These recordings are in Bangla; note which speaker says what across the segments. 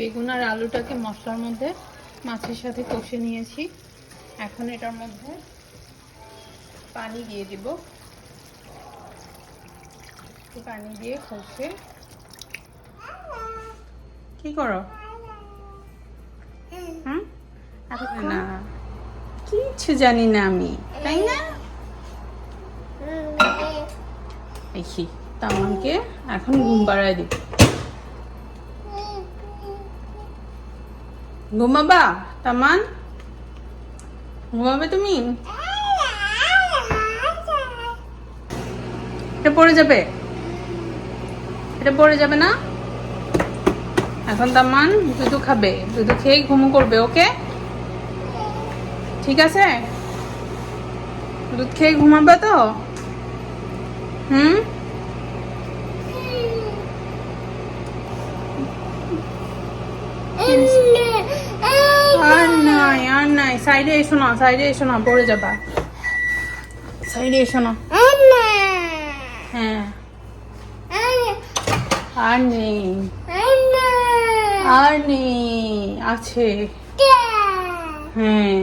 Speaker 1: বেগুন আর আলুটাকে মশলার মধ্যে মাছের সাথে কষে নিয়েছি। এখন এটার মধ্যে পানি দিয়ে দিব। পানি দিয়ে কষে কি করো? না কিচ্ছু জানি না আমি, তাই না? দেখি তামানকে এখন ঘুম পাড়ায় দিব। ঘুমাবা তামান? ঘুমাবে তুমি? এটা পড়ে যাবে, এটা পড়ে যাবে না। এখন তামান দুধু খাবে, দুধু খেয়ে ঘুমো করবে। ওকে ঠিক আছে, দুধ খেয়ে ঘুমাবে তো? আর নাই সাইডে এসো না, সাইডে এসো না, পড়ে যাবা। সাইডে এসো না। হ্যাঁ আর নেই, আর নেই, আছে। হ্যাঁ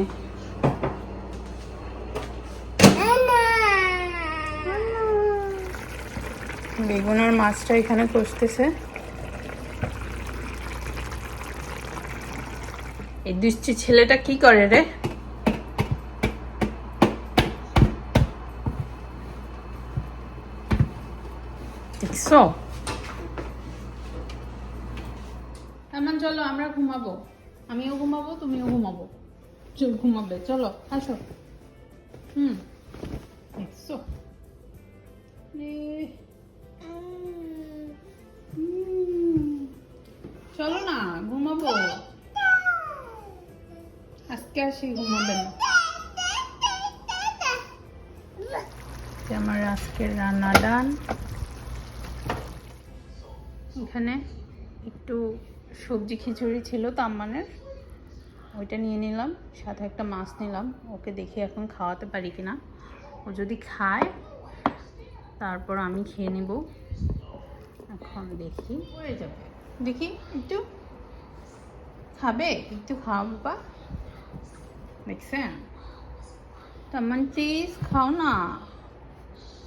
Speaker 1: বেগুন আর মাছটা এখানে কষতেছে। এই দুষ্টি ছেলেটা কি করে রে? দেখছো? এমন চলো আমরা ঘুমাবো, আমিও ঘুমাবো, তুমিও ঘুমাবো। ঘুমাবে চলো, আসো। দেখছো? চলো না ঘুমাবো, আজকে আসি ঘুমাবেন। আমার আজকের রান্না ডান। এখানে একটু সবজি খিচুড়ি ছিল তাম্মানের, ওইটা নিয়ে নিলাম, সাথে একটা মাছ নিলাম। ওকে দেখি এখন খাওয়াতে পারি কিনা। ও যদি খায় তারপর আমি খেয়ে নেব। এখন দেখি হয়ে যাবে, দেখি একটু খাবে, একটু খাও বাবা। দেখছেন তাম্মান, প্লিজ খাও না।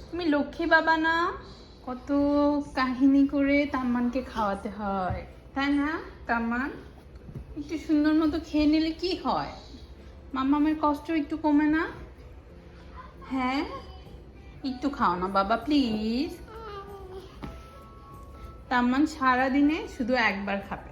Speaker 1: তুমি লক্ষ্মী বাবা না, কত কাহিনী করে তাম্মানকে খাওয়াতে হয়, তাই না? তাম্মান একটু সুন্দর মতো খেয়ে নিলে কি হয়? মাম্মামের কষ্ট একটু কমে না? হ্যাঁ একটু খাও না বাবা প্লিজ। তাম্মান সারাদিনে শুধু একবার খাবে।